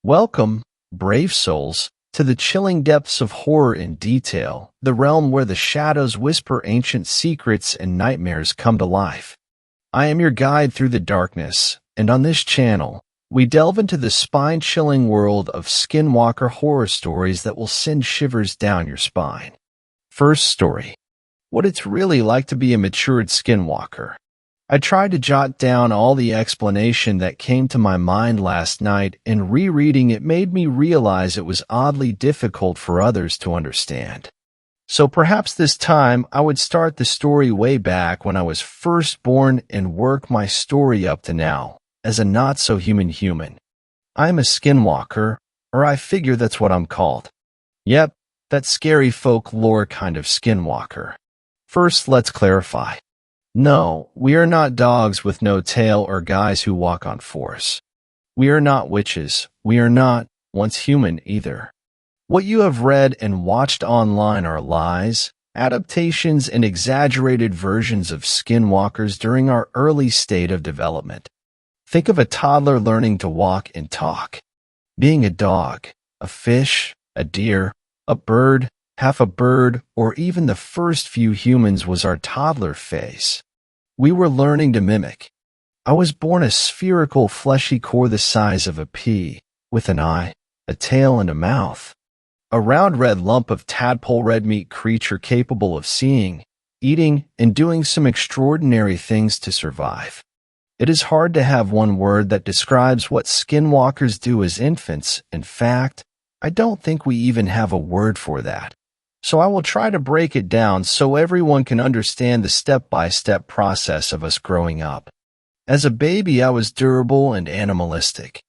Welcome, brave souls, to the chilling depths of horror in detail, the realm where the shadows whisper ancient secrets and nightmares come to life. I am your guide through the darkness, and on this channel, we delve into the spine-chilling world of Skinwalker horror stories that will send shivers down your spine. First story. What it's really like to be a matured Skinwalker. I tried to jot down all the explanation that came to my mind last night, and rereading it made me realize it was oddly difficult for others to understand. So perhaps this time I would start the story way back when I was first born and work my story up to now, as a not-so-human human. I'm a Skinwalker, or I figure that's what I'm called. Yep, that scary folklore kind of Skinwalker. First, let's clarify. No, we are not dogs with no tail or guys who walk on fours. We are not witches. We are not, once human, either. What you have read and watched online are lies, adaptations, and exaggerated versions of Skinwalkers during our early state of development. Think of a toddler learning to walk and talk. Being a dog, a fish, a deer, a bird, half a bird, or even the first few humans was our toddler phase. We were learning to mimic. I was born a spherical fleshy core the size of a pea, with an eye, a tail, and a mouth. A round red lump of tadpole red meat creature capable of seeing, eating, and doing some extraordinary things to survive. It is hard to have one word that describes what Skinwalkers do as infants. In fact, I don't think we even have a word for that. So I will try to break it down so everyone can understand the step-by-step process of us growing up. As a baby, I was durable and animalistic.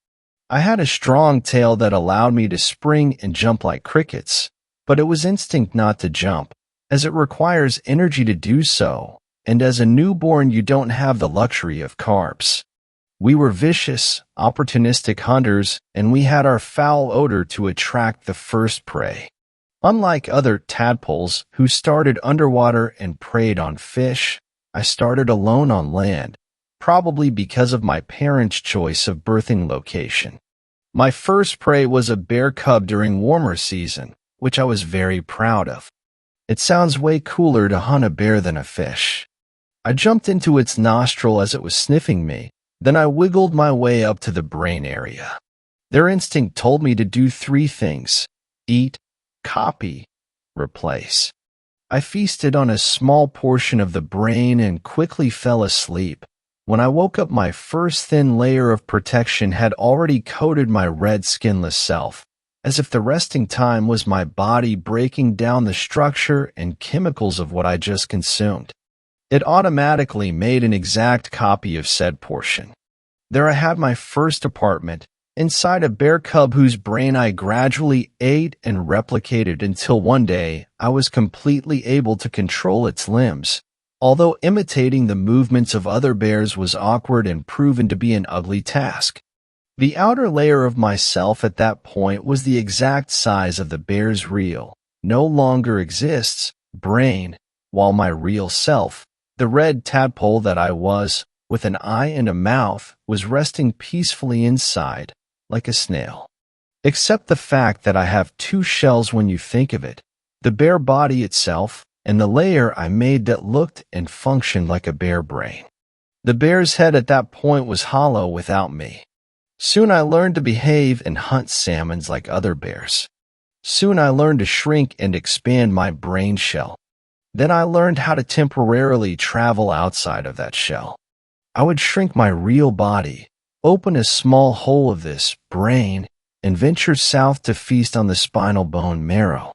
I had a strong tail that allowed me to spring and jump like crickets, but it was instinct not to jump, as it requires energy to do so, and as a newborn you don't have the luxury of carbs. We were vicious, opportunistic hunters, and we had our foul odor to attract the first prey. Unlike other tadpoles who started underwater and preyed on fish, I started alone on land, probably because of my parents' choice of birthing location. My first prey was a bear cub during warmer season, which I was very proud of. It sounds way cooler to hunt a bear than a fish. I jumped into its nostril as it was sniffing me, then I wiggled my way up to the brain area. Their instinct told me to do three things: eat, copy, replace. I feasted on a small portion of the brain and quickly fell asleep. When I woke up, my first thin layer of protection had already coated my red skinless self, as if the resting time was my body breaking down the structure and chemicals of what I just consumed. It automatically made an exact copy of said portion. There I had my first apartment, inside a bear cub whose brain I gradually ate and replicated until one day I was completely able to control its limbs, although imitating the movements of other bears was awkward and proven to be an ugly task. The outer layer of myself at that point was the exact size of the bear's real, no longer exists, brain, while my real self, the red tadpole that I was, with an eye and a mouth, was resting peacefully inside, like a snail. Except the fact that I have two shells when you think of it, the bear body itself, and the layer I made that looked and functioned like a bear brain. The bear's head at that point was hollow without me. Soon I learned to behave and hunt salmons like other bears. Soon I learned to shrink and expand my brain shell. Then I learned how to temporarily travel outside of that shell. I would shrink my real body, open a small hole of this brain, and venture south to feast on the spinal bone marrow.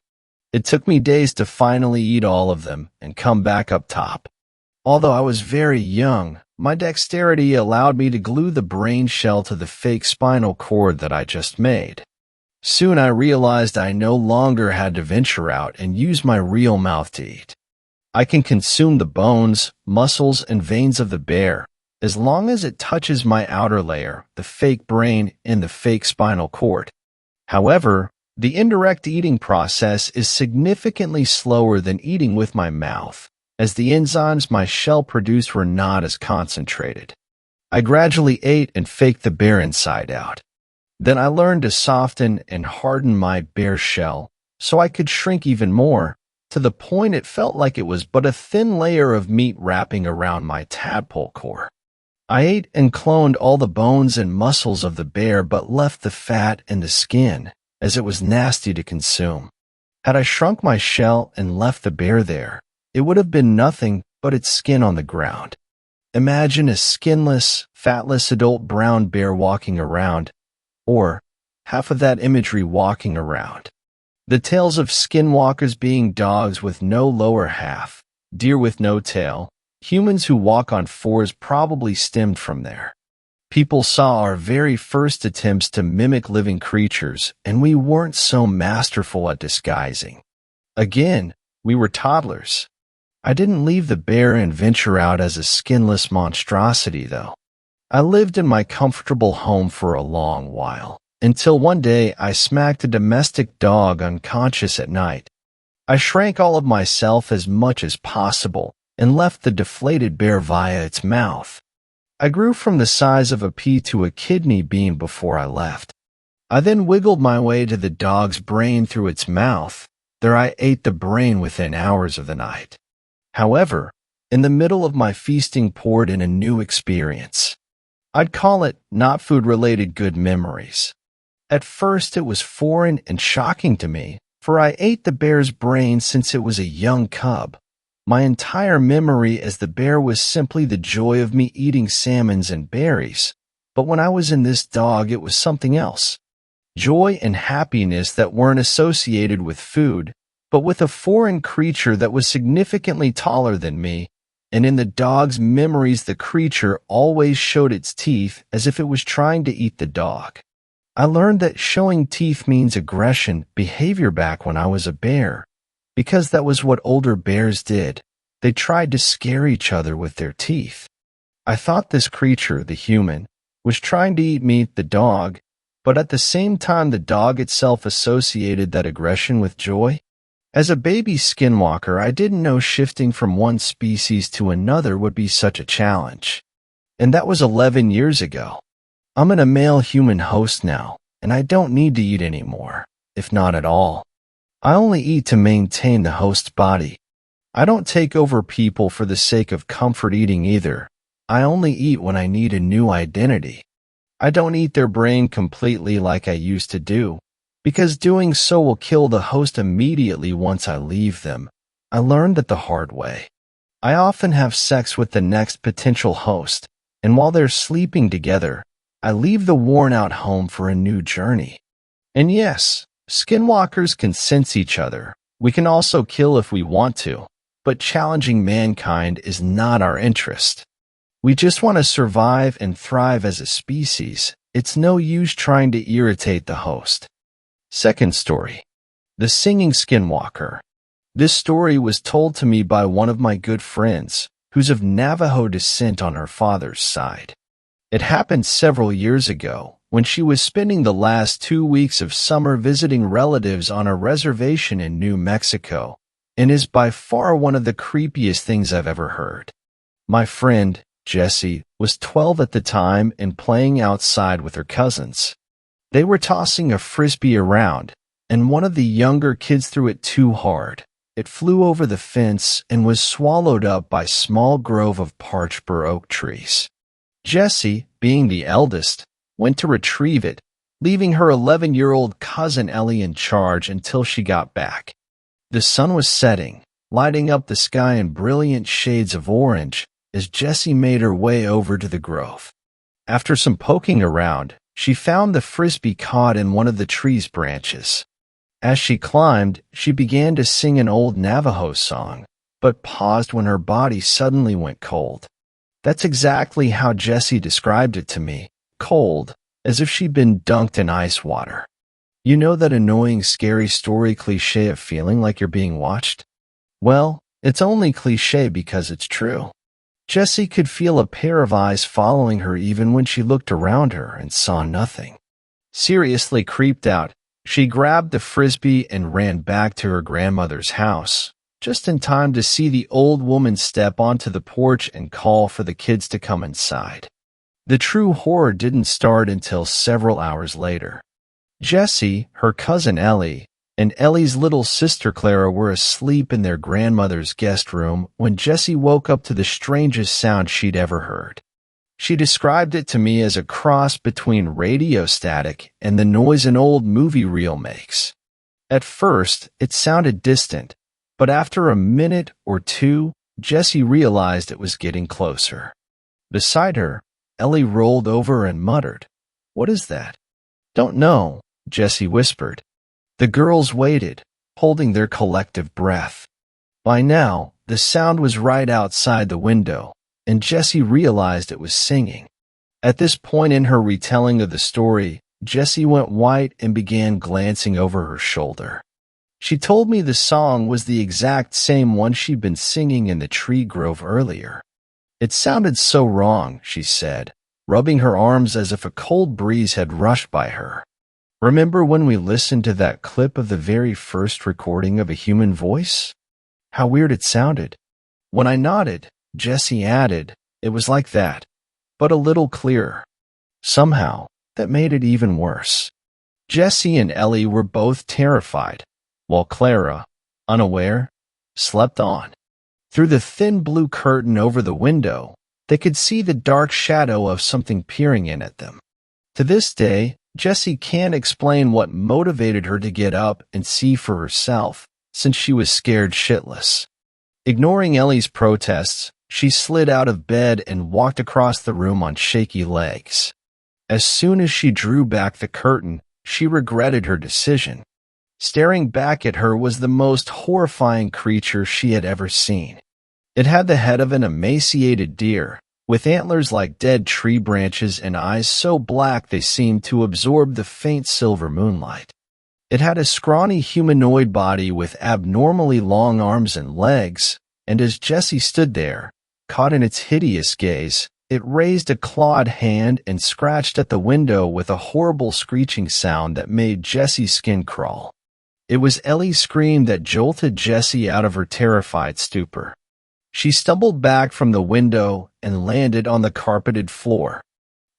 It took me days to finally eat all of them and come back up top. Although I was very young, my dexterity allowed me to glue the brain shell to the fake spinal cord that I just made. Soon I realized I no longer had to venture out and use my real mouth to eat. I can consume the bones, muscles, and veins of the bear, as long as it touches my outer layer, the fake brain, and the fake spinal cord. However, the indirect eating process is significantly slower than eating with my mouth, as the enzymes my shell produced were not as concentrated. I gradually ate and faked the bear inside out. Then I learned to soften and harden my bear shell so I could shrink even more, to the point it felt like it was but a thin layer of meat wrapping around my tadpole core. I ate and cloned all the bones and muscles of the bear but left the fat and the skin, as it was nasty to consume. Had I shrunk my shell and left the bear there, it would have been nothing but its skin on the ground. Imagine a skinless, fatless adult brown bear walking around, or half of that imagery walking around. The tales of skinwalkers being dogs with no lower half, deer with no tail, humans who walk on fours probably stemmed from there. People saw our very first attempts to mimic living creatures, and we weren't so masterful at disguising. Again, we were toddlers. I didn't leave the bear and venture out as a skinless monstrosity, though. I lived in my comfortable home for a long while, until one day I smacked a domestic dog unconscious at night. I shrank all of myself as much as possible and left the deflated bear via its mouth. I grew from the size of a pea to a kidney bean before I left. I then wiggled my way to the dog's brain through its mouth. There I ate the brain within hours of the night. However, in the middle of my feasting poured in a new experience. I'd call it not food-related good memories. At first it was foreign and shocking to me, for I ate the bear's brain since it was a young cub. My entire memory as the bear was simply the joy of me eating salmons and berries. But when I was in this dog, it was something else. Joy and happiness that weren't associated with food, but with a foreign creature that was significantly taller than me, and in the dog's memories the creature always showed its teeth as if it was trying to eat the dog. I learned that showing teeth means aggression behavior back when I was a bear, because that was what older bears did. They tried to scare each other with their teeth. I thought this creature, the human, was trying to eat me, the dog, but at the same time the dog itself associated that aggression with joy. As a baby skinwalker, I didn't know shifting from one species to another would be such a challenge. And that was 11 years ago. I'm a male human host now, and I don't need to eat anymore, if not at all. I only eat to maintain the host's body. I don't take over people for the sake of comfort eating either. I only eat when I need a new identity. I don't eat their brain completely like I used to do, because doing so will kill the host immediately once I leave them. I learned that the hard way. I often have sex with the next potential host, and while they're sleeping together, I leave the worn-out home for a new journey. And yes, skinwalkers can sense each other. We can also kill if we want to, but challenging mankind is not our interest. We just want to survive and thrive as a species. It's no use trying to irritate the host. Second story. The Singing Skinwalker. This story was told to me by one of my good friends, who's of Navajo descent on her father's side. It happened several years ago, when she was spending the last 2 weeks of summer visiting relatives on a reservation in New Mexico, and is by far one of the creepiest things I've ever heard. My friend, Jessie, was 12 at the time and playing outside with her cousins. They were tossing a frisbee around, and one of the younger kids threw it too hard. It flew over the fence and was swallowed up by a small grove of parched bur oak trees. Jessie, being the eldest, went to retrieve it, leaving her 11-year-old cousin Ellie in charge until she got back. The sun was setting, lighting up the sky in brilliant shades of orange as Jessie made her way over to the grove. After some poking around, she found the frisbee caught in one of the tree's branches. As she climbed, she began to sing an old Navajo song, but paused when her body suddenly went cold. That's exactly how Jessie described it to me, cold, as if she'd been dunked in ice water. You know that annoying, scary story cliché of feeling like you're being watched? Well, it's only cliché because it's true. Jessie could feel a pair of eyes following her even when she looked around her and saw nothing. Seriously creeped out, she grabbed the frisbee and ran back to her grandmother's house, just in time to see the old woman step onto the porch and call for the kids to come inside. The true horror didn't start until several hours later. Jessie, her cousin Ellie, and Ellie's little sister Clara were asleep in their grandmother's guest room when Jessie woke up to the strangest sound she'd ever heard. She described it to me as a cross between radio static and the noise an old movie reel makes. At first, it sounded distant, but after a minute or two, Jessie realized it was getting closer. Beside her, Ellie rolled over and muttered, "What is that?" "Don't know," Jessie whispered. The girls waited, holding their collective breath. By now, the sound was right outside the window, and Jessie realized it was singing. At this point in her retelling of the story, Jessie went white and began glancing over her shoulder. She told me the song was the exact same one she'd been singing in the tree grove earlier. It sounded so wrong, she said, rubbing her arms as if a cold breeze had rushed by her. "Remember when we listened to that clip of the very first recording of a human voice? How weird it sounded." When I nodded, Jessie added, "It was like that, but a little clearer. Somehow, that made it even worse." Jessie and Ellie were both terrified, while Clara, unaware, slept on. Through the thin blue curtain over the window, they could see the dark shadow of something peering in at them. To this day, Jessie can't explain what motivated her to get up and see for herself, since she was scared shitless. Ignoring Ellie's protests, she slid out of bed and walked across the room on shaky legs. As soon as she drew back the curtain, she regretted her decision. Staring back at her was the most horrifying creature she had ever seen. It had the head of an emaciated deer, with antlers like dead tree branches and eyes so black they seemed to absorb the faint silver moonlight. It had a scrawny humanoid body with abnormally long arms and legs, and as Jessie stood there, caught in its hideous gaze, it raised a clawed hand and scratched at the window with a horrible screeching sound that made Jessie's skin crawl. It was Ellie's scream that jolted Jessie out of her terrified stupor. She stumbled back from the window and landed on the carpeted floor.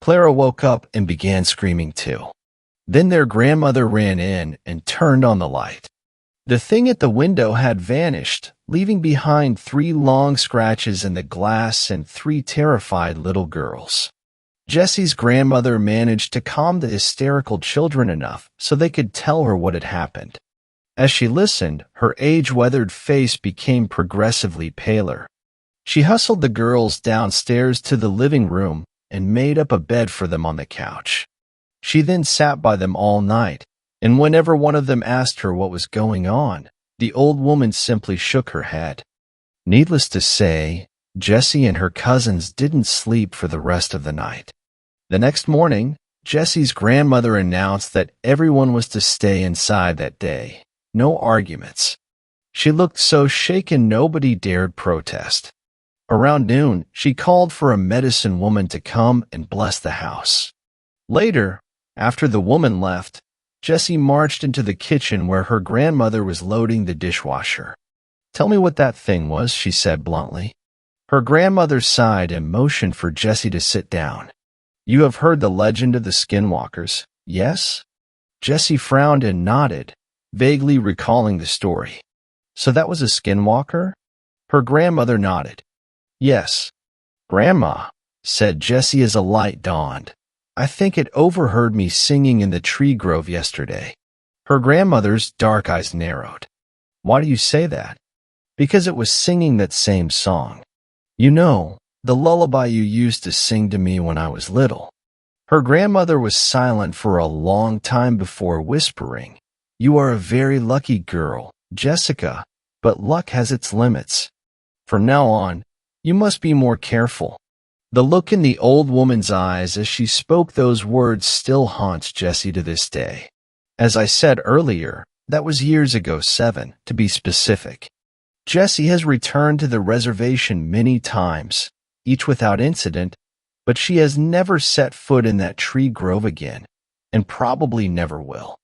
Clara woke up and began screaming too. Then their grandmother ran in and turned on the light. The thing at the window had vanished, leaving behind 3 long scratches in the glass and 3 terrified little girls. Jessie's grandmother managed to calm the hysterical children enough so they could tell her what had happened. As she listened, her age-weathered face became progressively paler. She hustled the girls downstairs to the living room and made up a bed for them on the couch. She then sat by them all night, and whenever one of them asked her what was going on, the old woman simply shook her head. Needless to say, Jessie and her cousins didn't sleep for the rest of the night. The next morning, Jessie's grandmother announced that everyone was to stay inside that day. No arguments. She looked so shaken nobody dared protest. Around noon, she called for a medicine woman to come and bless the house. Later, after the woman left, Jessie marched into the kitchen where her grandmother was loading the dishwasher. "Tell me what that thing was," she said bluntly. Her grandmother sighed and motioned for Jessie to sit down. "You have heard the legend of the Skinwalkers, yes?" Jessie frowned and nodded, vaguely recalling the story. "So that was a skinwalker?" Her grandmother nodded. "Yes." "Grandma," said Jessie as a light dawned, "I think it overheard me singing in the tree grove yesterday." Her grandmother's dark eyes narrowed. "Why do you say that?" "Because it was singing that same song. You know, the lullaby you used to sing to me when I was little." Her grandmother was silent for a long time before whispering, "You are a very lucky girl, Jessica, but luck has its limits. From now on, you must be more careful." The look in the old woman's eyes as she spoke those words still haunts Jessie to this day. As I said earlier, that was years ago, 7, to be specific. Jessie has returned to the reservation many times, each without incident, but she has never set foot in that tree grove again, and probably never will.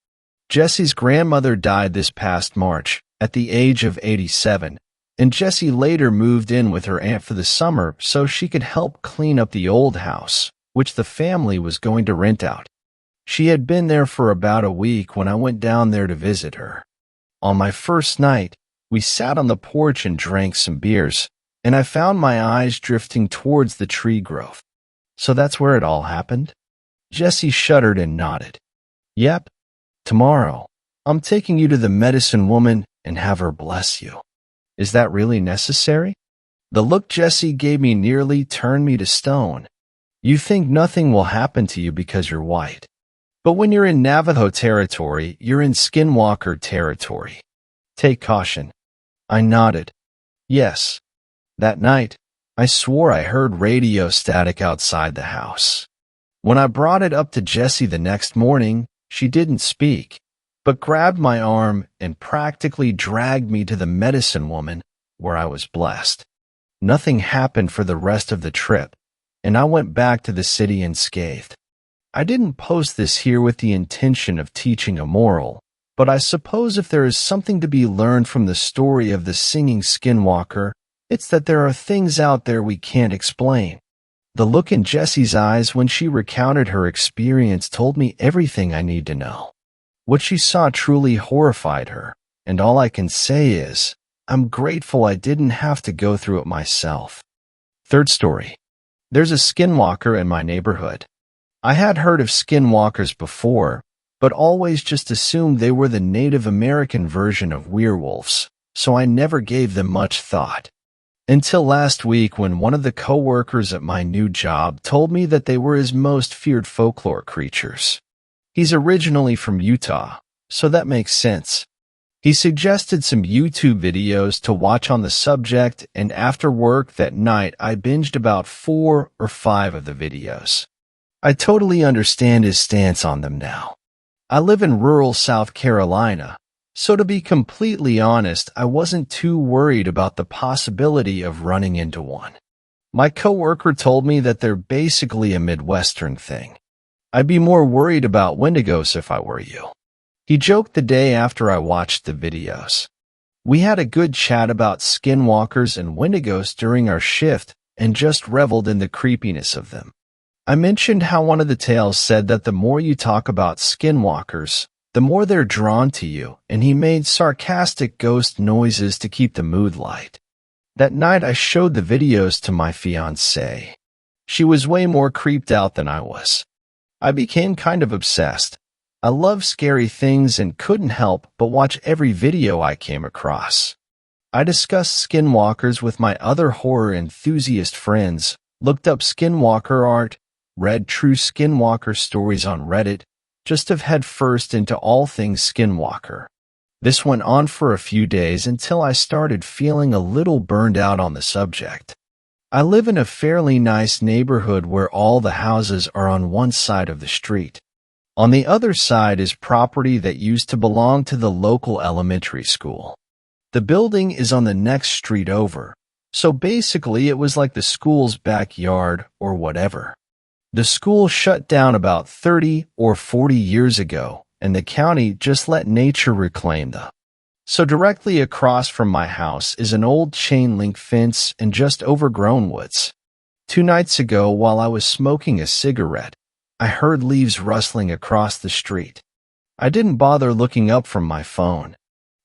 Jessie's grandmother died this past March, at the age of 87, and Jessie later moved in with her aunt for the summer so she could help clean up the old house, which the family was going to rent out. She had been there for about a week when I went down there to visit her. On my first night, we sat on the porch and drank some beers, and I found my eyes drifting towards the tree grove. So that's where it all happened? Jesse shuddered and nodded. Yep. Tomorrow, I'm taking you to the medicine woman and have her bless you. Is that really necessary? The look Jesse gave me nearly turned me to stone. You think nothing will happen to you because you're white. But when you're in Navajo territory, you're in Skinwalker territory. Take caution. I nodded. Yes. That night, I swore I heard radio static outside the house. When I brought it up to Jessie the next morning, she didn't speak, but grabbed my arm and practically dragged me to the medicine woman, where I was blessed. Nothing happened for the rest of the trip, and I went back to the city unscathed. I didn't post this here with the intention of teaching a moral, but I suppose if there is something to be learned from the story of the singing Skinwalker, it's that there are things out there we can't explain. The look in Jessie's eyes when she recounted her experience told me everything I need to know. What she saw truly horrified her, and all I can say is, I'm grateful I didn't have to go through it myself. Third story. There's a Skinwalker in my neighborhood. I had heard of Skinwalkers before, but always just assumed they were the Native American version of werewolves, so I never gave them much thought. Until last week when one of the co-workers at my new job told me that they were his most feared folklore creatures. He's originally from Utah, so that makes sense. He suggested some YouTube videos to watch on the subject, and after work that night I binged about 4 or 5 of the videos. I totally understand his stance on them now. I live in rural South Carolina, so to be completely honest, I wasn't too worried about the possibility of running into one. My coworker told me that they're basically a Midwestern thing. I'd be more worried about Wendigos if I were you. He joked the day after I watched the videos. We had a good chat about Skinwalkers and Wendigos during our shift and just reveled in the creepiness of them. I mentioned how one of the tales said that the more you talk about Skinwalkers, the more they're drawn to you, and he made sarcastic ghost noises to keep the mood light. That night I showed the videos to my fiancée. She was way more creeped out than I was. I became kind of obsessed. I love scary things and couldn't help but watch every video I came across. I discussed Skinwalkers with my other horror enthusiast friends, looked up Skinwalker art, read true Skinwalker stories on Reddit, just to head first into all things Skinwalker. This went on for a few days until I started feeling a little burned out on the subject. I live in a fairly nice neighborhood where all the houses are on one side of the street. On the other side is property that used to belong to the local elementary school. The building is on the next street over, so basically it was like the school's backyard or whatever. The school shut down about 30 or 40 years ago, and the county just let nature reclaim them. So directly across from my house is an old chain-link fence and just overgrown woods. 2 nights ago, while I was smoking a cigarette, I heard leaves rustling across the street. I didn't bother looking up from my phone.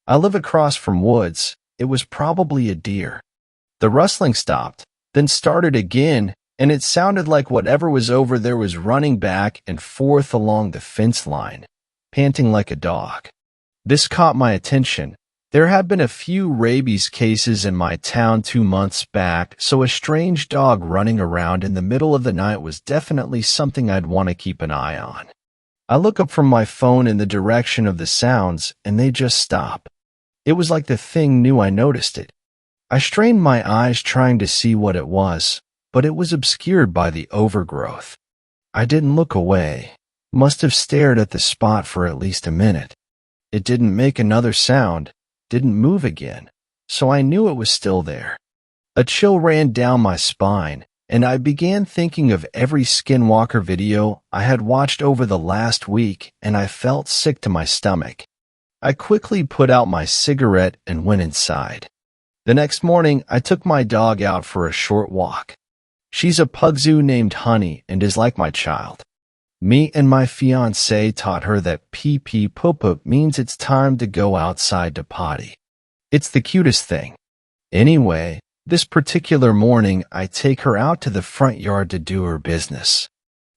I live across from woods. It was probably a deer. The rustling stopped, then started again, and it sounded like whatever was over there was running back and forth along the fence line, panting like a dog. This caught my attention. There had been a few rabies cases in my town 2 months back, so a strange dog running around in the middle of the night was definitely something I'd want to keep an eye on. I look up from my phone in the direction of the sounds, and they just stop. It was like the thing knew I noticed it. I strained my eyes trying to see what it was, but it was obscured by the overgrowth. I didn't look away. Must have stared at the spot for at least a minute. It didn't make another sound, didn't move again, so I knew it was still there. A chill ran down my spine, and I began thinking of every Skinwalker video I had watched over the last week, and I felt sick to my stomach. I quickly put out my cigarette and went inside. The next morning, I took my dog out for a short walk. She's a pugzoo named Honey and is like my child. Me and my fiancé taught her that pee-pee poop means it's time to go outside to potty. It's the cutest thing. Anyway, this particular morning I take her out to the front yard to do her business.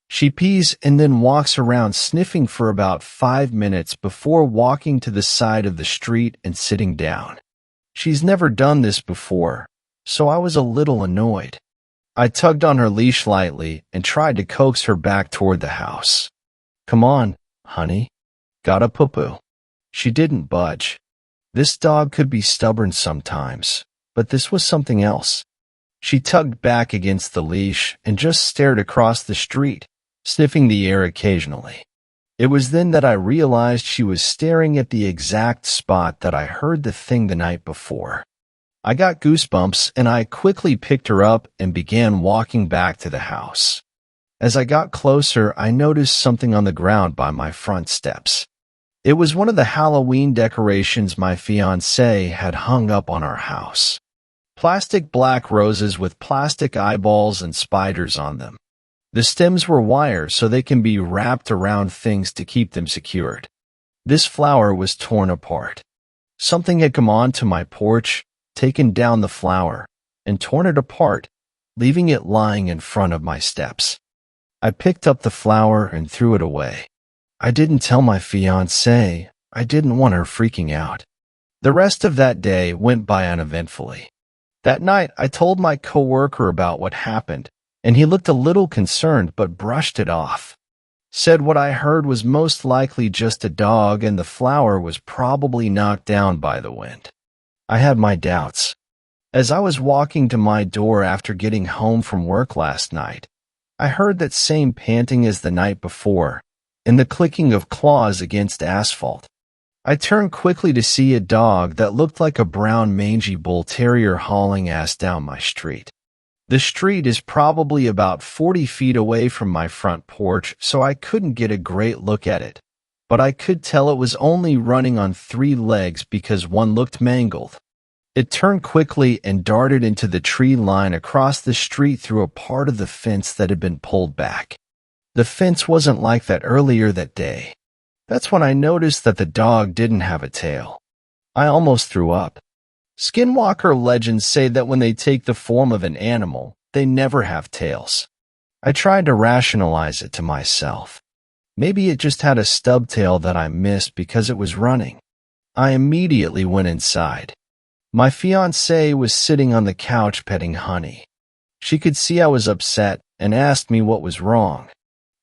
She pees and then walks around sniffing for about 5 minutes before walking to the side of the street and sitting down. She's never done this before, so I was a little annoyed. I tugged on her leash lightly and tried to coax her back toward the house. Come on, honey. Gotta poo-poo. She didn't budge. This dog could be stubborn sometimes, but this was something else. She tugged back against the leash and just stared across the street, sniffing the air occasionally. It was then that I realized she was staring at the exact spot that I heard the thing the night before. I got goosebumps and I quickly picked her up and began walking back to the house. As I got closer, I noticed something on the ground by my front steps. It was one of the Halloween decorations my fiancé had hung up on our house. Plastic black roses with plastic eyeballs and spiders on them. The stems were wire so they can be wrapped around things to keep them secured. This flower was torn apart. Something had come onto my porch, taken down the flower, and torn it apart, leaving it lying in front of my steps. I picked up the flower and threw it away. I didn't tell my fiancée. I didn't want her freaking out. The rest of that day went by uneventfully. That night, I told my coworker about what happened, and he looked a little concerned but brushed it off. Said what I heard was most likely just a dog and the flower was probably knocked down by the wind. I had my doubts. As I was walking to my door after getting home from work last night, I heard that same panting as the night before, and the clicking of claws against asphalt. I turned quickly to see a dog that looked like a brown mangy bull terrier hauling ass down my street. The street is probably about 40 feet away from my front porch, so I couldn't get a great look at it. But I could tell it was only running on 3 legs because one looked mangled. It turned quickly and darted into the tree line across the street through a part of the fence that had been pulled back. The fence wasn't like that earlier that day. That's when I noticed that the dog didn't have a tail. I almost threw up. Skinwalker legends say that when they take the form of an animal, they never have tails. I tried to rationalize it to myself. Maybe it just had a stub tail that I missed because it was running. I immediately went inside. My fiancée was sitting on the couch petting Honey. She could see I was upset and asked me what was wrong.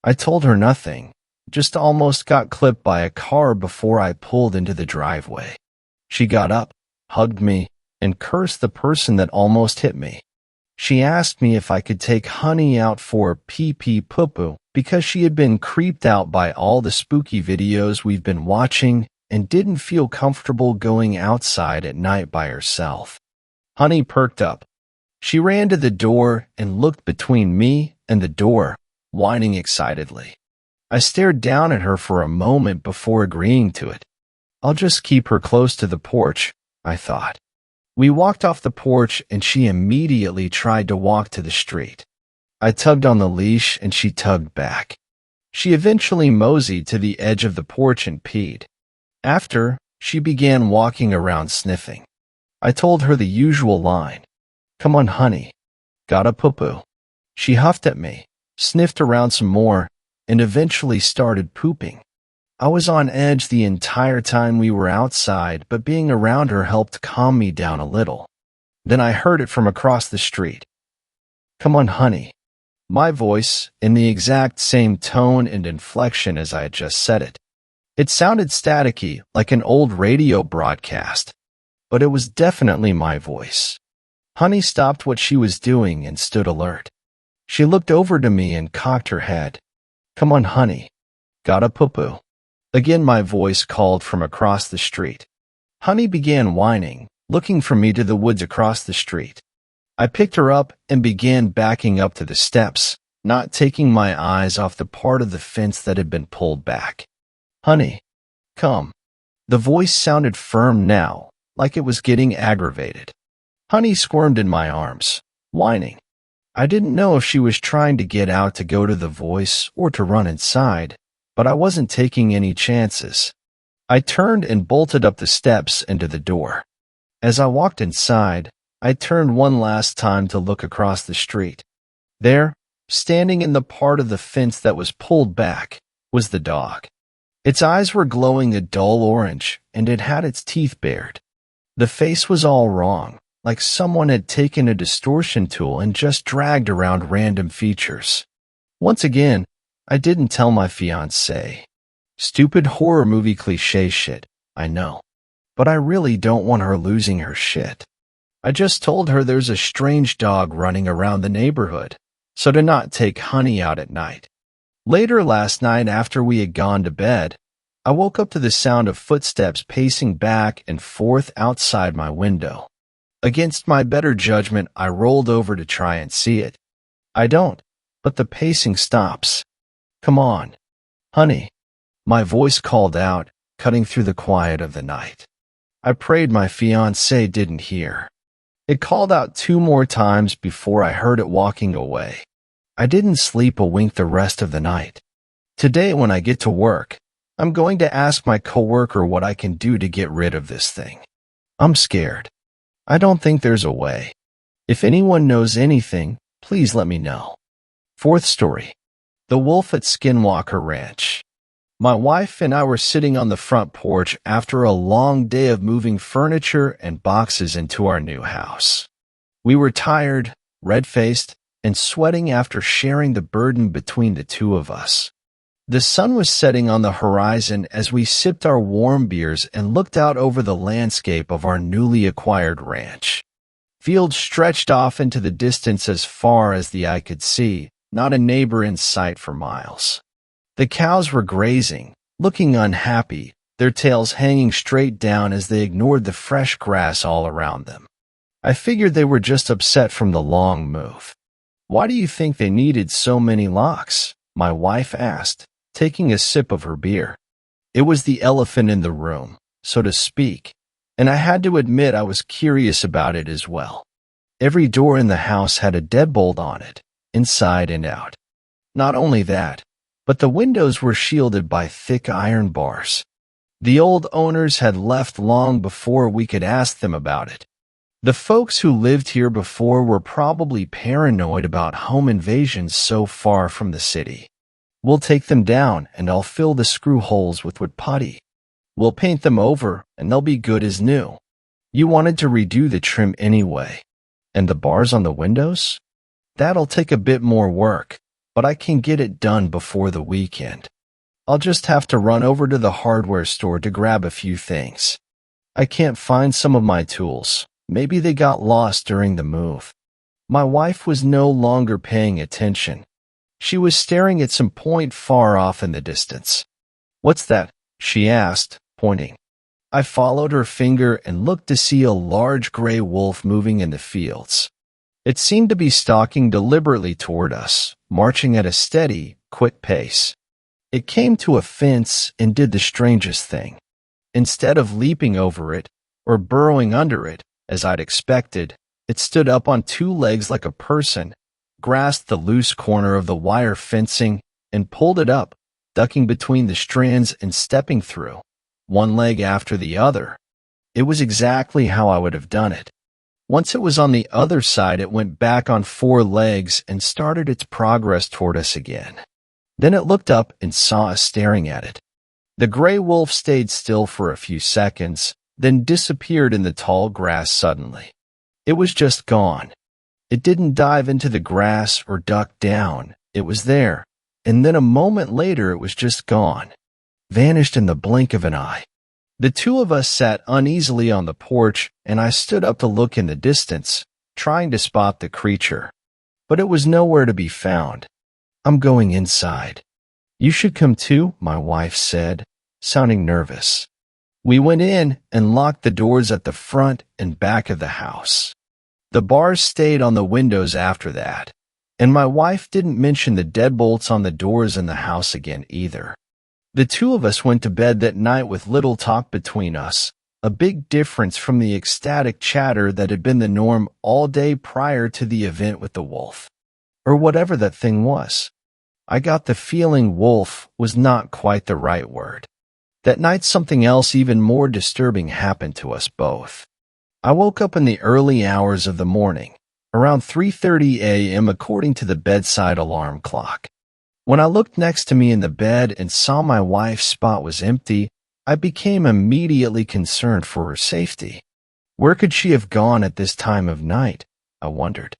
I told her nothing, just almost got clipped by a car before I pulled into the driveway. She got up, hugged me, and cursed the person that almost hit me. She asked me if I could take Honey out for pee-pee poo-poo because she had been creeped out by all the spooky videos we've been watching and didn't feel comfortable going outside at night by herself. Honey perked up. She ran to the door and looked between me and the door, whining excitedly. I stared down at her for a moment before agreeing to it. I'll just keep her close to the porch, I thought. We walked off the porch and she immediately tried to walk to the street. I tugged on the leash and she tugged back. She eventually moseyed to the edge of the porch and peed. After, she began walking around sniffing. I told her the usual line. Come on, honey. Gotta poo-poo. She huffed at me, sniffed around some more, and eventually started pooping. I was on edge the entire time we were outside, but being around her helped calm me down a little. Then I heard it from across the street. Come on, honey. My voice, in the exact same tone and inflection as I had just said it. It sounded staticky, like an old radio broadcast, but it was definitely my voice. Honey stopped what she was doing and stood alert. She looked over to me and cocked her head. Come on, honey. Gotta poo-poo. Again my voice called from across the street. Honey began whining, looking for me to the woods across the street. I picked her up and began backing up to the steps, not taking my eyes off the part of the fence that had been pulled back. Honey, come. The voice sounded firm now, like it was getting aggravated. Honey squirmed in my arms, whining. I didn't know if she was trying to get out to go to the voice or to run inside, but I wasn't taking any chances. I turned and bolted up the steps into the door. As I walked inside, I turned one last time to look across the street. There, standing in the part of the fence that was pulled back, was the dog. Its eyes were glowing a dull orange, and it had its teeth bared. The face was all wrong, like someone had taken a distortion tool and just dragged around random features. Once again, I didn't tell my fiancée. Stupid horror movie cliché shit, I know. But I really don't want her losing her shit. I just told her there's a strange dog running around the neighborhood, so to not take Honey out at night. Later last night, after we had gone to bed, I woke up to the sound of footsteps pacing back and forth outside my window. Against my better judgment, I rolled over to try and see it. I don't, but the pacing stops. Come on, honey. My voice called out, cutting through the quiet of the night. I prayed my fiancée didn't hear. It called out 2 more times before I heard it walking away. I didn't sleep a wink the rest of the night. Today, when I get to work, I'm going to ask my coworker what I can do to get rid of this thing. I'm scared. I don't think there's a way. If anyone knows anything, please let me know. 4th story. The Wolf at Skinwalker Ranch. My wife and I were sitting on the front porch after a long day of moving furniture and boxes into our new house. We were tired, red-faced, and sweating after sharing the burden between the two of us. The sun was setting on the horizon as we sipped our warm beers and looked out over the landscape of our newly acquired ranch. Fields stretched off into the distance as far as the eye could see, not a neighbor in sight for miles. The cows were grazing, looking unhappy, their tails hanging straight down as they ignored the fresh grass all around them. I figured they were just upset from the long move. "Why do you think they needed so many locks?" my wife asked, taking a sip of her beer. It was the elephant in the room, so to speak, and I had to admit I was curious about it as well. Every door in the house had a deadbolt on it, inside and out. Not only that, but the windows were shielded by thick iron bars. The old owners had left long before we could ask them about it. The folks who lived here before were probably paranoid about home invasions so far from the city. "We'll take them down and I'll fill the screw holes with wood putty. We'll paint them over and they'll be good as new. You wanted to redo the trim anyway. And the bars on the windows? That'll take a bit more work, but I can get it done before the weekend. I'll just have to run over to the hardware store to grab a few things. I can't find some of my tools. Maybe they got lost during the move." My wife was no longer paying attention. She was staring at some point far off in the distance. "What's that?" she asked, pointing. I followed her finger and looked to see a large gray wolf moving in the fields. It seemed to be stalking deliberately toward us, marching at a steady, quick pace. It came to a fence and did the strangest thing. Instead of leaping over it or burrowing under it, as I'd expected, it stood up on 2 legs like a person, grasped the loose corner of the wire fencing, and pulled it up, ducking between the strands and stepping through, one leg after the other. It was exactly how I would have done it. Once it was on the other side, it went back on 4 legs and started its progress toward us again. Then it looked up and saw us staring at it. The gray wolf stayed still for a few seconds, then disappeared in the tall grass suddenly. It was just gone. It didn't dive into the grass or duck down. It was there, and then a moment later it was just gone. Vanished in the blink of an eye. The two of us sat uneasily on the porch, and I stood up to look in the distance, trying to spot the creature. But it was nowhere to be found. "I'm going inside." "You should come too," my wife said, sounding nervous. We went in and locked the doors at the front and back of the house. The bars stayed on the windows after that, and my wife didn't mention the deadbolts on the doors in the house again either. The two of us went to bed that night with little talk between us, a big difference from the ecstatic chatter that had been the norm all day prior to the event with the wolf. or whatever that thing was. I got the feeling wolf was not quite the right word. That night something else even more disturbing happened to us both. I woke up in the early hours of the morning, around 3:30 a.m. according to the bedside alarm clock. When I looked next to me in the bed and saw my wife's spot was empty, I became immediately concerned for her safety. Where could she have gone at this time of night? I wondered.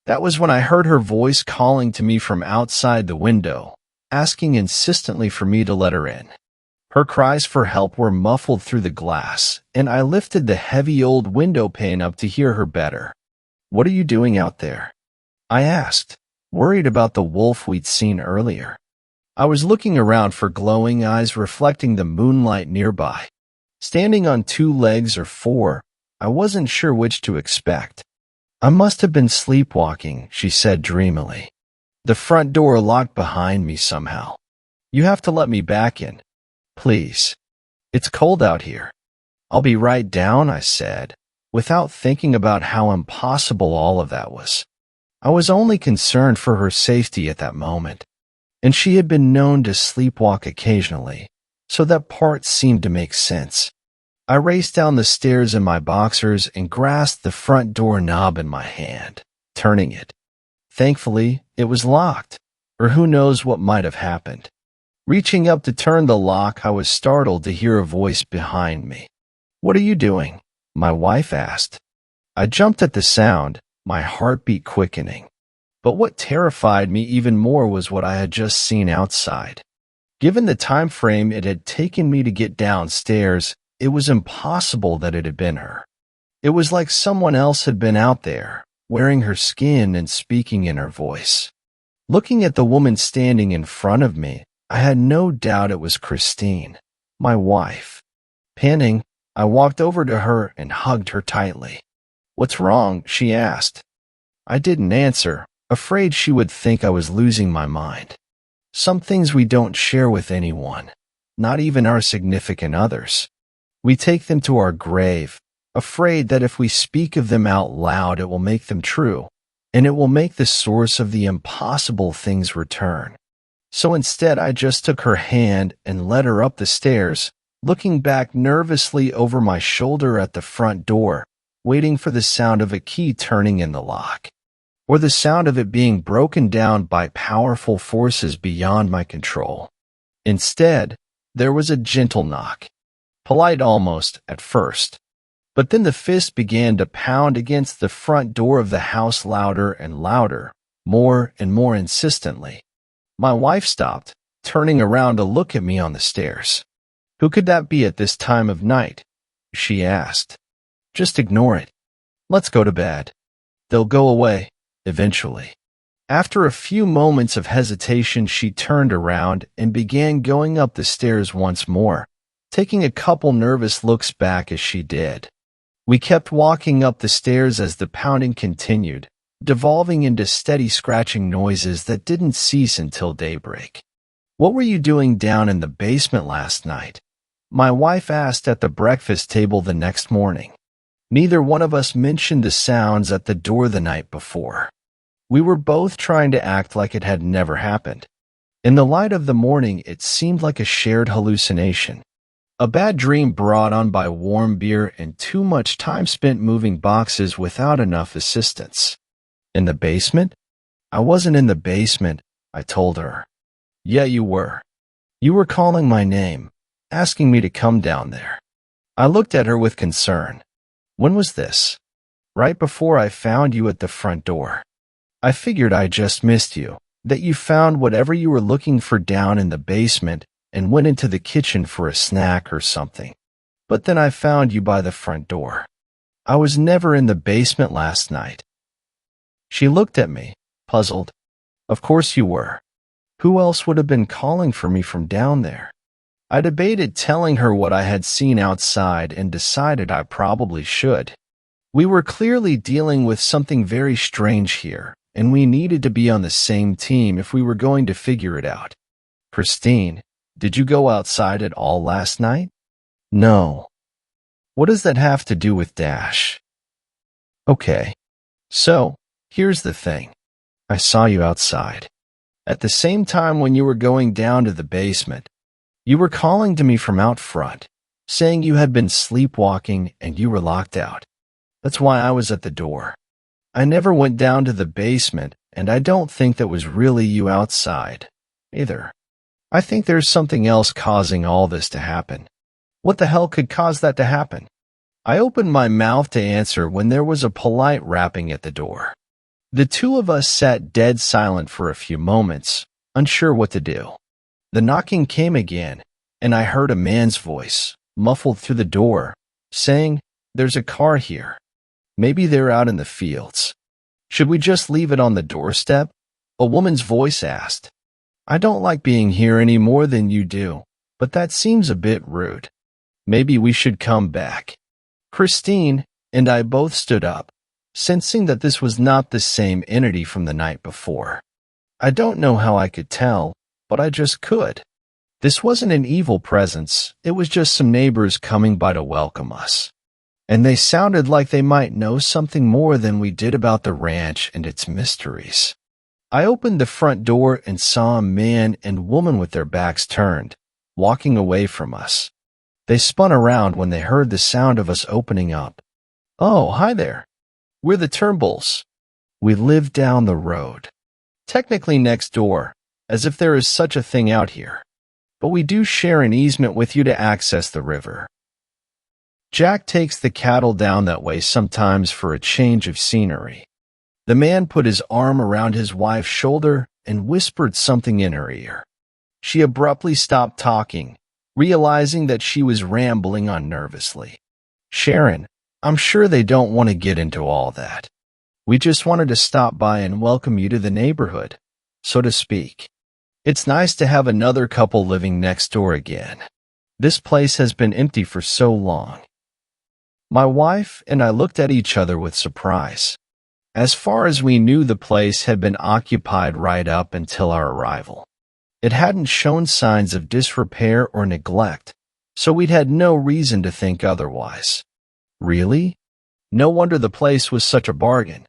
That was when I heard her voice calling to me from outside the window, asking insistently for me to let her in. Her cries for help were muffled through the glass, and I lifted the heavy old window pane up to hear her better. "What are you doing out there?" I asked, worried about the wolf we'd seen earlier. I was looking around for glowing eyes reflecting the moonlight nearby. Standing on two legs or four, I wasn't sure which to expect. "I must have been sleepwalking," she said dreamily. "The front door locked behind me somehow. You have to let me back in. Please. It's cold out here." "I'll be right down," I said, without thinking about how impossible all of that was. I was only concerned for her safety at that moment, and she had been known to sleepwalk occasionally, so that part seemed to make sense. I raced down the stairs in my boxers and grasped the front door knob in my hand, turning it. Thankfully, it was locked, or who knows what might have happened. Reaching up to turn the lock, I was startled to hear a voice behind me. "What are you doing?" my wife asked. I jumped at the sound, my heartbeat quickening. But what terrified me even more was what I had just seen outside. Given the time frame it had taken me to get downstairs, it was impossible that it had been her. It was like someone else had been out there, wearing her skin and speaking in her voice. Looking at the woman standing in front of me, I had no doubt it was Christine, my wife. Panting, I walked over to her and hugged her tightly. "What's wrong?" she asked. I didn't answer, afraid she would think I was losing my mind. Some things we don't share with anyone, not even our significant others. We take them to our grave, afraid that if we speak of them out loud it will make them true, and it will make the source of the impossible things return. So instead I just took her hand and led her up the stairs, looking back nervously over my shoulder at the front door, waiting for the sound of a key turning in the lock, or the sound of it being broken down by powerful forces beyond my control. Instead, there was a gentle knock, polite almost at first, but then the fist began to pound against the front door of the house louder and louder, more and more insistently. My wife stopped, turning around to look at me on the stairs. "Who could that be at this time of night?" she asked. "Just ignore it. Let's go to bed. They'll go away, eventually." After a few moments of hesitation, she turned around and began going up the stairs once more, taking a couple nervous looks back as she did. We kept walking up the stairs as the pounding continued, devolving into steady scratching noises that didn't cease until daybreak. "What were you doing down in the basement last night?" my wife asked at the breakfast table the next morning. Neither one of us mentioned the sounds at the door the night before. We were both trying to act like it had never happened. In the light of the morning, it seemed like a shared hallucination. A bad dream brought on by warm beer and too much time spent moving boxes without enough assistance. "In the basement?" "I wasn't in the basement," I told her. "Yeah, you were. You were calling my name, asking me to come down there." I looked at her with concern. "When was this?" "Right before I found you at the front door. I figured I just missed you, that you found whatever you were looking for down in the basement and went into the kitchen for a snack or something. But then I found you by the front door. I was never in the basement last night." She looked at me, puzzled. "Of course you were. Who else would have been calling for me from down there?" I debated telling her what I had seen outside and decided I probably should. We were clearly dealing with something very strange here, and we needed to be on the same team if we were going to figure it out. "Christine, did you go outside at all last night?" "No." "What does that have to do with Dash?" "Okay. So, here's the thing. I saw you outside. At the same time when you were going down to the basement, you were calling to me from out front, saying you had been sleepwalking and you were locked out. That's why I was at the door. I never went down to the basement, and I don't think that was really you outside, either. I think there's something else causing all this to happen. What the hell could cause that to happen? I opened my mouth to answer when there was a polite rapping at the door. The two of us sat dead silent for a few moments, unsure what to do. The knocking came again, and I heard a man's voice, muffled through the door, saying, "There's a car here. Maybe they're out in the fields. Should we just leave it on the doorstep?" A woman's voice asked. "I don't like being here any more than you do, but that seems a bit rude. Maybe we should come back." Christine and I both stood up, sensing that this was not the same entity from the night before. I don't know how I could tell, but I just could. This wasn't an evil presence, it was just some neighbors coming by to welcome us. And they sounded like they might know something more than we did about the ranch and its mysteries. I opened the front door and saw a man and woman with their backs turned, walking away from us. They spun around when they heard the sound of us opening up. "Oh, hi there. We're the Turnbulls. We live down the road. Technically next door, as if there is such a thing out here. But we do share an easement with you to access the river. Jack takes the cattle down that way sometimes for a change of scenery." The man put his arm around his wife's shoulder and whispered something in her ear. She abruptly stopped talking, realizing that she was rambling on nervously. "Sharon, I'm sure they don't want to get into all that. We just wanted to stop by and welcome you to the neighborhood, so to speak. It's nice to have another couple living next door again. This place has been empty for so long." My wife and I looked at each other with surprise. As far as we knew, the place had been occupied right up until our arrival. It hadn't shown signs of disrepair or neglect, so we'd had no reason to think otherwise. Really? No wonder the place was such a bargain.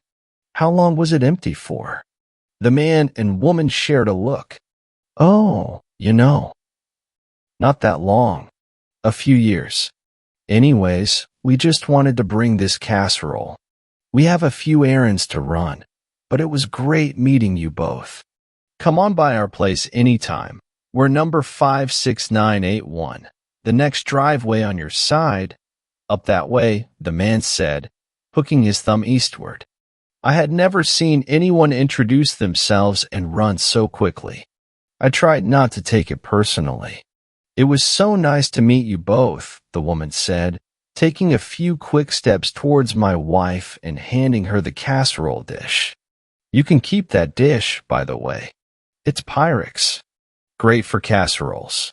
How long was it empty for? The man and woman shared a look. "Oh, not that long. A few years. Anyways, we just wanted to bring this casserole. We have a few errands to run, but it was great meeting you both. Come on by our place anytime. We're number 56981. The next driveway on your side. Up that way," the man said, hooking his thumb eastward. I had never seen anyone introduce themselves and run so quickly. I tried not to take it personally. "It was so nice to meet you both," the woman said, taking a few quick steps towards my wife and handing her the casserole dish. "You can keep that dish, by the way. It's Pyrex. Great for casseroles."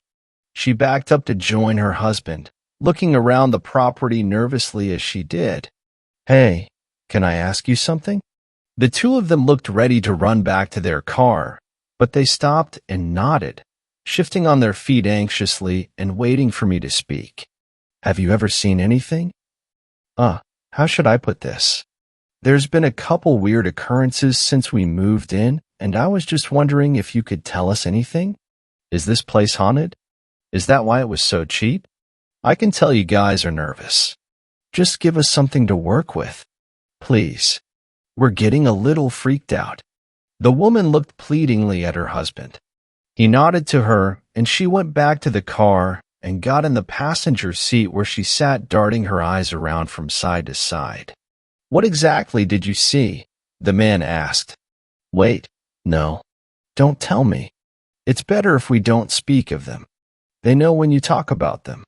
She backed up to join her husband, looking around the property nervously as she did. "Hey, can I ask you something?" The two of them looked ready to run back to their car, but they stopped and nodded, shifting on their feet anxiously and waiting for me to speak. "Have you ever seen anything?" How should I put this? There's been a couple weird occurrences since we moved in, and I was just wondering if you could tell us anything. Is this place haunted? Is that why it was so cheap? I can tell you guys are nervous. Just give us something to work with. Please. We're getting a little freaked out." The woman looked pleadingly at her husband. He nodded to her, and she went back to the car and got in the passenger seat where she sat darting her eyes around from side to side. "What exactly did you see?" the man asked. "Wait, no. Don't tell me. It's better if we don't speak of them. They know when you talk about them.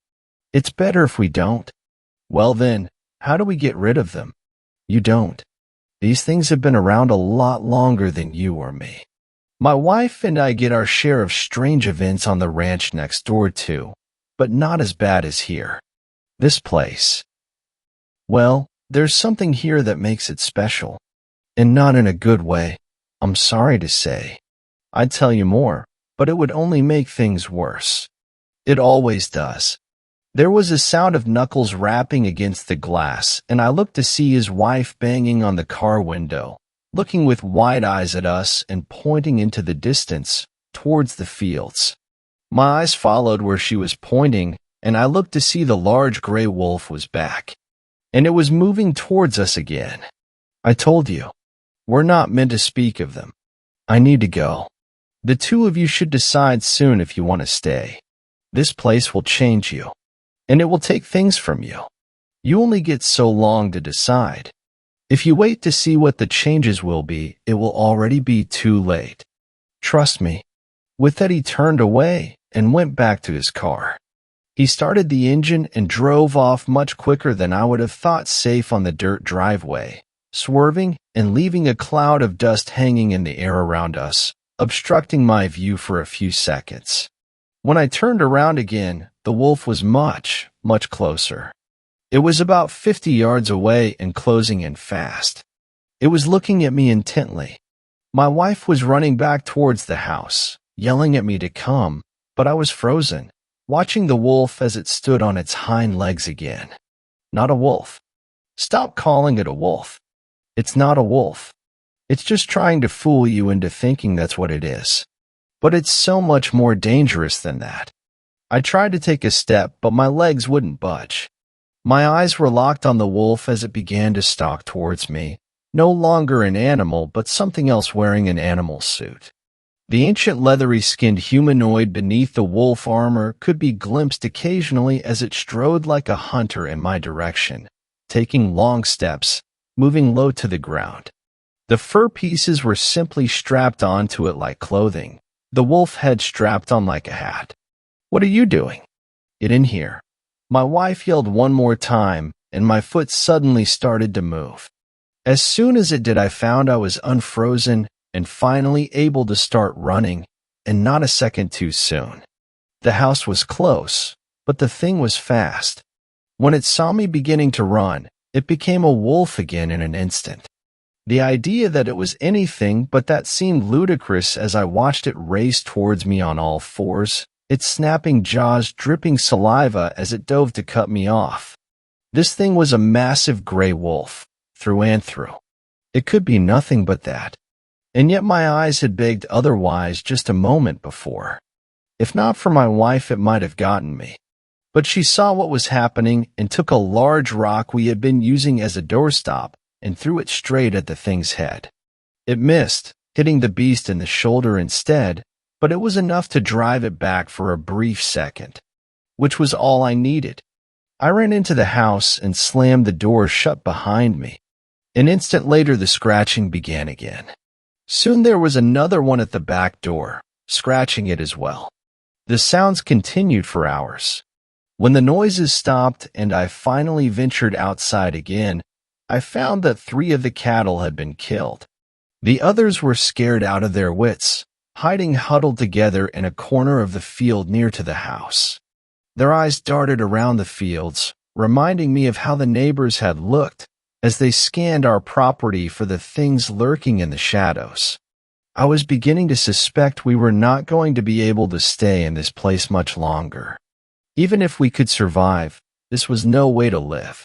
It's better if we don't." "Well then, how do we get rid of them?" "You don't. These things have been around a lot longer than you or me. My wife and I get our share of strange events on the ranch next door too, but not as bad as here. This place. Well, there's something here that makes it special. And not in a good way, I'm sorry to say. I'd tell you more, but it would only make things worse. It always does." There was a sound of knuckles rapping against the glass, and I looked to see his wife banging on the car window, looking with wide eyes at us and pointing into the distance, towards the fields. My eyes followed where she was pointing, and I looked to see the large gray wolf was back, and it was moving towards us again. I told you, we're not meant to speak of them. I need to go. The two of you should decide soon if you want to stay. This place will change you, and it will take things from you. You only get so long to decide. If you wait to see what the changes will be, it will already be too late. Trust me. With that, he turned away and went back to his car. He started the engine and drove off much quicker than I would have thought, safe on the dirt driveway, swerving and leaving a cloud of dust hanging in the air around us, obstructing my view for a few seconds. When I turned around again, the wolf was much, much closer. It was about 50 yards away and closing in fast. It was looking at me intently. My wife was running back towards the house, yelling at me to come, but I was frozen, watching the wolf as it stood on its hind legs again. Not a wolf. Stop calling it a wolf. It's not a wolf. It's just trying to fool you into thinking that's what it is. But it's so much more dangerous than that. I tried to take a step, but my legs wouldn't budge. My eyes were locked on the wolf as it began to stalk towards me, no longer an animal, but something else wearing an animal suit. The ancient leathery-skinned humanoid beneath the wolf armor could be glimpsed occasionally as it strode like a hunter in my direction, taking long steps, moving low to the ground. The fur pieces were simply strapped onto it like clothing, the wolf head strapped on like a hat. "What are you doing? Get in here." My wife yelled one more time, and my foot suddenly started to move. As soon as it did, I found I was unfrozen and finally able to start running, and not a second too soon. The house was close, but the thing was fast. When it saw me beginning to run, it became a wolf again in an instant. The idea that it was anything but that seemed ludicrous as I watched it race towards me on all fours, its snapping jaws dripping saliva as it dove to cut me off. This thing was a massive gray wolf, through and through. It could be nothing but that. And yet my eyes had begged otherwise just a moment before. If not for my wife, it might have gotten me. But she saw what was happening and took a large rock we had been using as a doorstop and threw it straight at the thing's head. It missed, hitting the beast in the shoulder instead, but it was enough to drive it back for a brief second, which was all I needed. I ran into the house and slammed the door shut behind me. An instant later, the scratching began again. Soon there was another one at the back door, scratching it as well. The sounds continued for hours. When the noises stopped and I finally ventured outside again, I found that 3 of the cattle had been killed. The others were scared out of their wits, hiding huddled together in a corner of the field near to the house. Their eyes darted around the fields, reminding me of how the neighbors had looked as they scanned our property for the things lurking in the shadows. I was beginning to suspect we were not going to be able to stay in this place much longer. Even if we could survive, this was no way to live.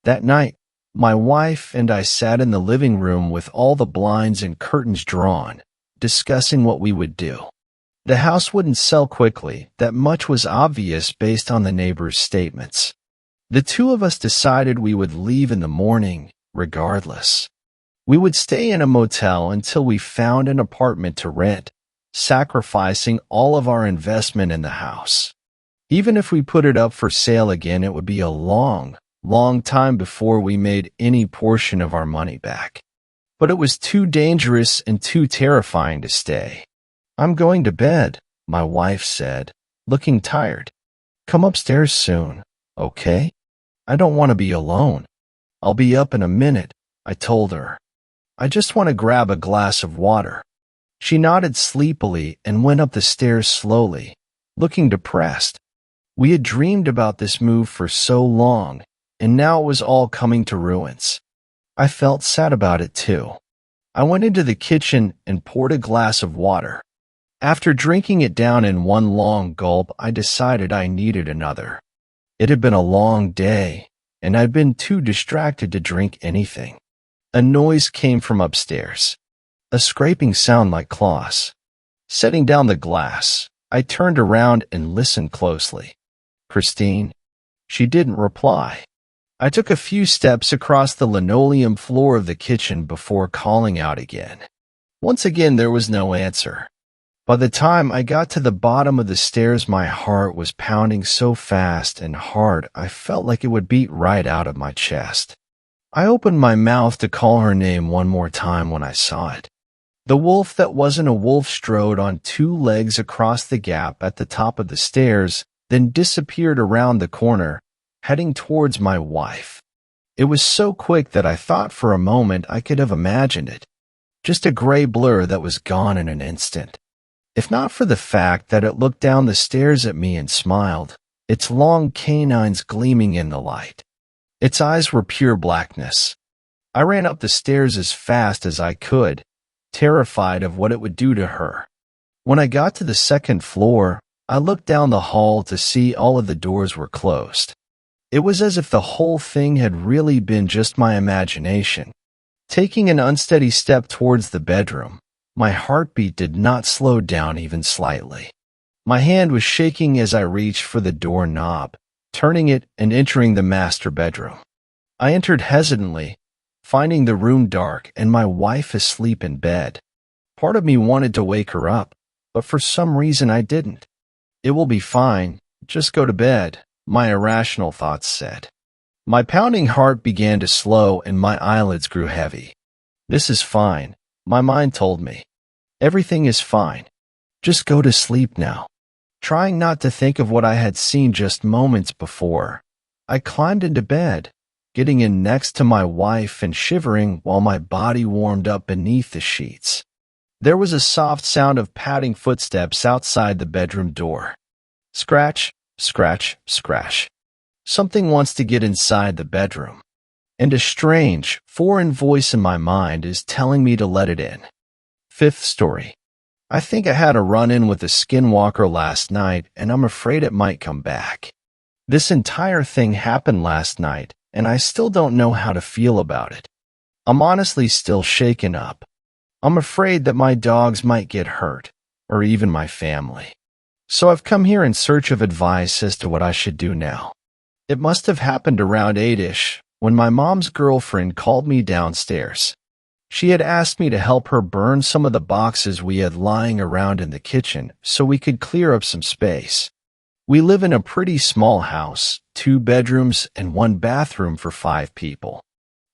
That night, my wife and I sat in the living room with all the blinds and curtains drawn, discussing what we would do. The house wouldn't sell quickly, that much was obvious based on the neighbors' statements. The two of us decided we would leave in the morning, regardless. We would stay in a motel until we found an apartment to rent, sacrificing all of our investment in the house. Even if we put it up for sale again, it would be a long, long time before we made any portion of our money back. But it was too dangerous and too terrifying to stay. "I'm going to bed," my wife said, looking tired. "Come upstairs soon, okay? I don't want to be alone." "I'll be up in a minute," I told her. "I just want to grab a glass of water." She nodded sleepily and went up the stairs slowly, looking depressed. We had dreamed about this move for so long, and now it was all coming to ruins. I felt sad about it too. I went into the kitchen and poured a glass of water. After drinking it down in one long gulp, I decided I needed another. It had been a long day, and I'd been too distracted to drink anything. A noise came from upstairs, a scraping sound like claws. Setting down the glass, I turned around and listened closely. Christine? She didn't reply. I took a few steps across the linoleum floor of the kitchen before calling out again. Once again, there was no answer. By the time I got to the bottom of the stairs, my heart was pounding so fast and hard I felt like it would beat right out of my chest. I opened my mouth to call her name one more time when I saw it. The wolf that wasn't a wolf strode on two legs across the gap at the top of the stairs, then disappeared around the corner, heading towards my wife. It was so quick that I thought for a moment I could have imagined it. Just a gray blur that was gone in an instant. If not for the fact that it looked down the stairs at me and smiled, its long canines gleaming in the light. Its eyes were pure blackness. I ran up the stairs as fast as I could, terrified of what it would do to her. When I got to the second floor, I looked down the hall to see all of the doors were closed. It was as if the whole thing had really been just my imagination. Taking an unsteady step towards the bedroom, my heartbeat did not slow down even slightly. My hand was shaking as I reached for the doorknob, turning it and entering the master bedroom. I entered hesitantly, finding the room dark and my wife asleep in bed. Part of me wanted to wake her up, but for some reason I didn't. "It will be fine. Just go to bed," my irrational thoughts said. My pounding heart began to slow and my eyelids grew heavy. "This is fine," my mind told me. "Everything is fine. Just go to sleep now." Trying not to think of what I had seen just moments before, I climbed into bed, getting in next to my wife and shivering while my body warmed up beneath the sheets. There was a soft sound of padding footsteps outside the bedroom door. Scratch, scratch, scratch. Something wants to get inside the bedroom. And a strange, foreign voice in my mind is telling me to let it in. Fifth story. I think I had a run-in with a Skinwalker last night, and I'm afraid it might come back. This entire thing happened last night, and I still don't know how to feel about it. I'm honestly still shaken up. I'm afraid that my dogs might get hurt, or even my family. So I've come here in search of advice as to what I should do now. It must have happened around 8-ish, when my mom's girlfriend called me downstairs. She had asked me to help her burn some of the boxes we had lying around in the kitchen so we could clear up some space. We live in a pretty small house, 2 bedrooms and 1 bathroom for 5 people.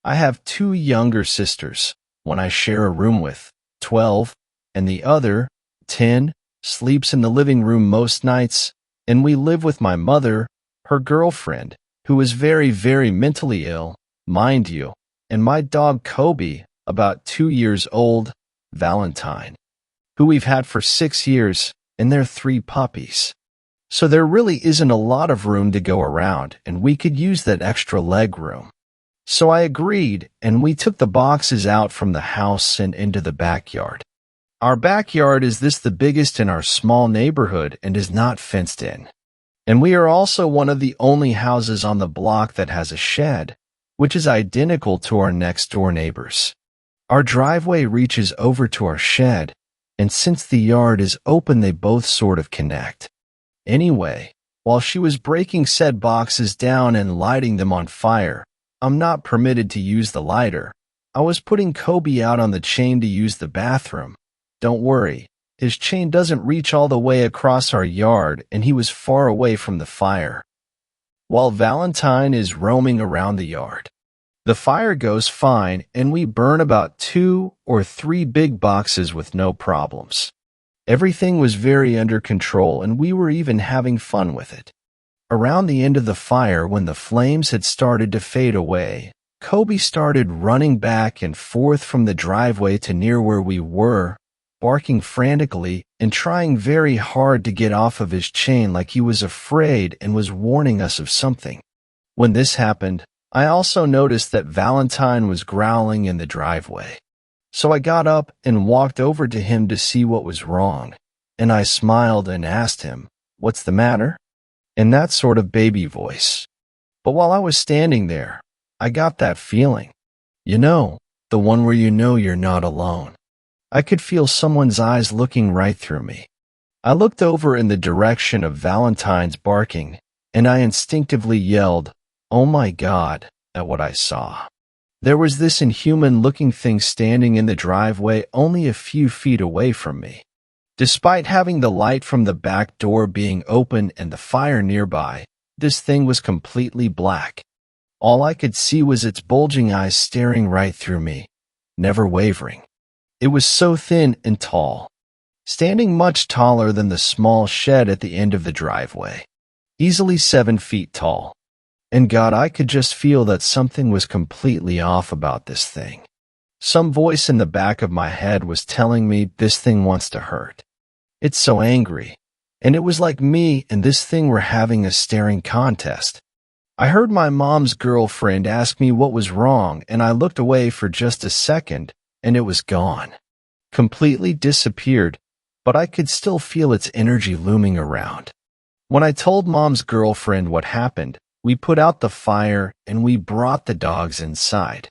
I have 2 younger sisters, one I share a room with, 12, and the other, 10, sleeps in the living room most nights, and we live with my mother, her girlfriend, who is very, very mentally ill, mind you, and my dog Kobe, about 2 years old, Valentine, who we've had for 6 years, and their 3 puppies. So there really isn't a lot of room to go around, and we could use that extra leg room. So I agreed, and we took the boxes out from the house and into the backyard. Our backyard is the biggest in our small neighborhood and is not fenced in. And we are also one of the only houses on the block that has a shed, which is identical to our next-door neighbors. Our driveway reaches over to our shed, and since the yard is open, they both sort of connect. Anyway, while she was breaking said boxes down and lighting them on fire, I'm not permitted to use the lighter. I was putting Kobe out on the chain to use the bathroom. Don't worry, his chain doesn't reach all the way across our yard, and he was far away from the fire. While Valentine is roaming around the yard. The fire goes fine, and we burn about 2 or 3 big boxes with no problems. Everything was very under control, and we were even having fun with it. Around the end of the fire, when the flames had started to fade away, Kobe started running back and forth from the driveway to near where we were, barking frantically and trying very hard to get off of his chain like he was afraid and was warning us of something. When this happened, I also noticed that Valentine was growling in the driveway. So I got up and walked over to him to see what was wrong, and I smiled and asked him, "What's the matter?" in that sort of baby voice. But while I was standing there, I got that feeling. You know, the one where you know you're not alone. I could feel someone's eyes looking right through me. I looked over in the direction of Valentine's barking, and I instinctively yelled, "Oh my God," at what I saw. There was this inhuman-looking thing standing in the driveway only a few feet away from me. Despite having the light from the back door being open and the fire nearby, this thing was completely black. All I could see was its bulging eyes staring right through me, never wavering. It was so thin and tall, standing much taller than the small shed at the end of the driveway, easily 7 feet tall. And God, I could just feel that something was completely off about this thing. Some voice in the back of my head was telling me this thing wants to hurt. It's so angry. And it was like me and this thing were having a staring contest. I heard my mom's girlfriend ask me what was wrong, and I looked away for just a second, and it was gone. Completely disappeared, but I could still feel its energy looming around. When I told mom's girlfriend what happened, we put out the fire and we brought the dogs inside.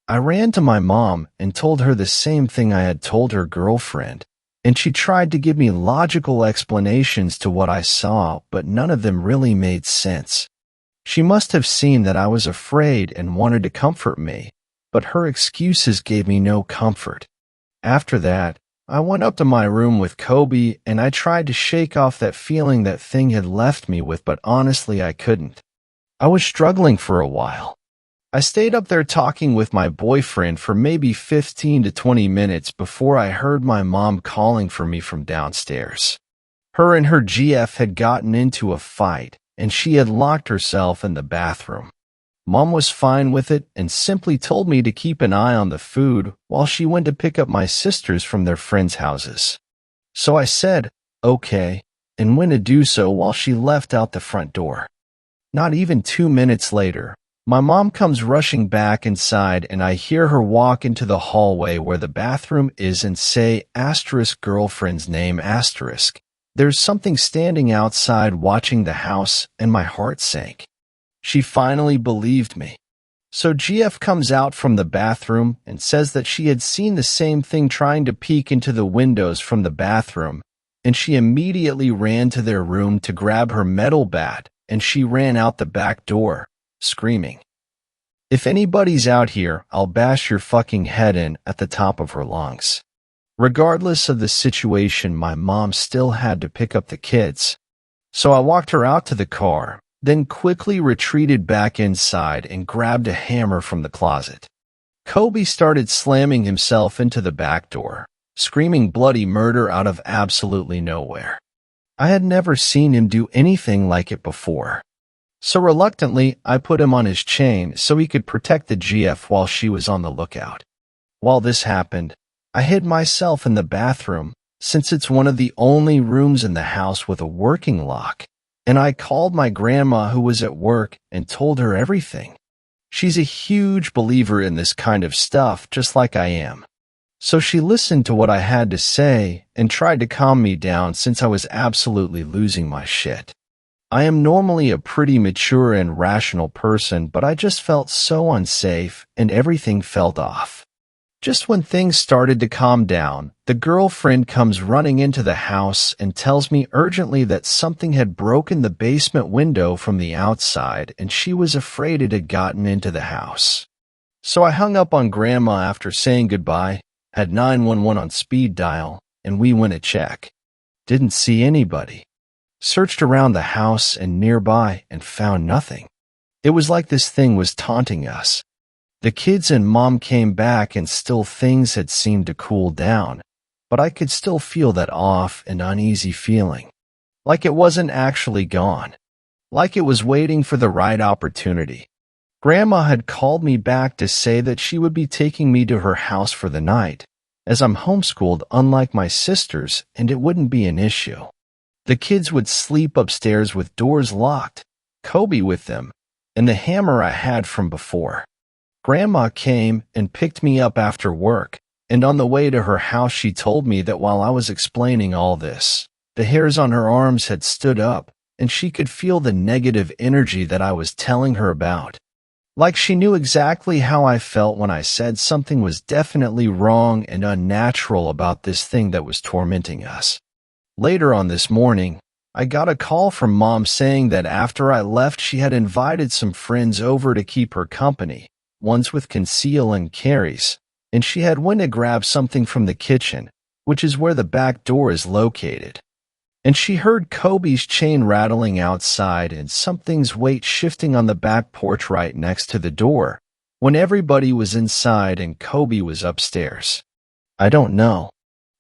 I ran to my mom and told her the same thing I had told her girlfriend, and she tried to give me logical explanations to what I saw, but none of them really made sense. She must have seen that I was afraid and wanted to comfort me, but her excuses gave me no comfort. After that, I went up to my room with Kobe and I tried to shake off that feeling that thing had left me with, but honestly I couldn't. I was struggling for a while. I stayed up there talking with my boyfriend for maybe 15 to 20 minutes before I heard my mom calling for me from downstairs. Her and her GF had gotten into a fight, and she had locked herself in the bathroom. Mom was fine with it and simply told me to keep an eye on the food while she went to pick up my sisters from their friends' houses. So I said, okay, and went to do so while she left out the front door. Not even 2 minutes later, my mom comes rushing back inside and I hear her walk into the hallway where the bathroom is and say *girlfriend's name*. There's something standing outside watching the house and my heart sank. She finally believed me. So GF comes out from the bathroom and says that she had seen the same thing trying to peek into the windows from the bathroom, and she immediately ran to their room to grab her metal bat, and she ran out the back door, screaming, "If anybody's out here, I'll bash your fucking head in," at the top of her lungs. Regardless of the situation, my mom still had to pick up the kids. So I walked her out to the car, then quickly retreated back inside and grabbed a hammer from the closet. Kobe started slamming himself into the back door, screaming bloody murder out of absolutely nowhere. I had never seen him do anything like it before. So reluctantly, I put him on his chain so he could protect the GF while she was on the lookout. While this happened, I hid myself in the bathroom, since it's one of the only rooms in the house with a working lock, and I called my grandma who was at work and told her everything. She's a huge believer in this kind of stuff, just like I am. So she listened to what I had to say and tried to calm me down since I was absolutely losing my shit. I am normally a pretty mature and rational person, but I just felt so unsafe and everything felt off. Just when things started to calm down, the girlfriend comes running into the house and tells me urgently that something had broken the basement window from the outside and she was afraid it had gotten into the house. So I hung up on Grandma after saying goodbye, had 911 on speed dial, and we went to check. Didn't see anybody. Searched around the house and nearby and found nothing. It was like this thing was taunting us. The kids and Mom came back and still things had seemed to cool down, but I could still feel that off and uneasy feeling. Like it wasn't actually gone. Like it was waiting for the right opportunity. Grandma had called me back to say that she would be taking me to her house for the night, as I'm homeschooled unlike my sisters, and it wouldn't be an issue. The kids would sleep upstairs with doors locked, Kobe with them, and the hammer I had from before. Grandma came and picked me up after work, and on the way to her house she told me that while I was explaining all this, the hairs on her arms had stood up, and she could feel the negative energy that I was telling her about. Like she knew exactly how I felt when I said something was definitely wrong and unnatural about this thing that was tormenting us. Later on this morning, I got a call from Mom saying that after I left, she had invited some friends over to keep her company, ones with conceal and carries, and she had went to grab something from the kitchen, which is where the back door is located. And she heard Kobe's chain rattling outside and something's weight shifting on the back porch right next to the door, when everybody was inside and Kobe was upstairs. I don't know.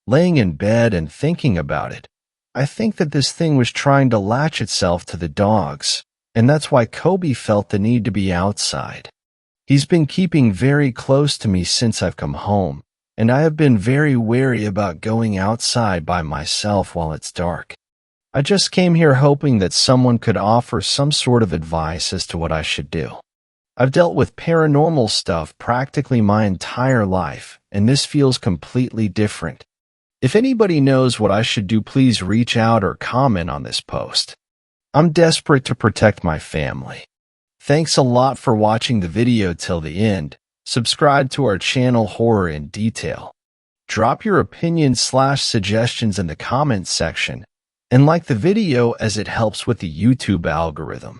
Laying in bed and thinking about it, I think that this thing was trying to latch itself to the dogs, and that's why Kobe felt the need to be outside. He's been keeping very close to me since I've come home, and I have been very wary about going outside by myself while it's dark. I just came here hoping that someone could offer some sort of advice as to what I should do. I've dealt with paranormal stuff practically my entire life, and this feels completely different. If anybody knows what I should do, please reach out or comment on this post. I'm desperate to protect my family. Thanks a lot for watching the video till the end. Subscribe to our channel Horror in Detail. Drop your opinions/suggestions in the comments section, and like the video as it helps with the YouTube algorithm.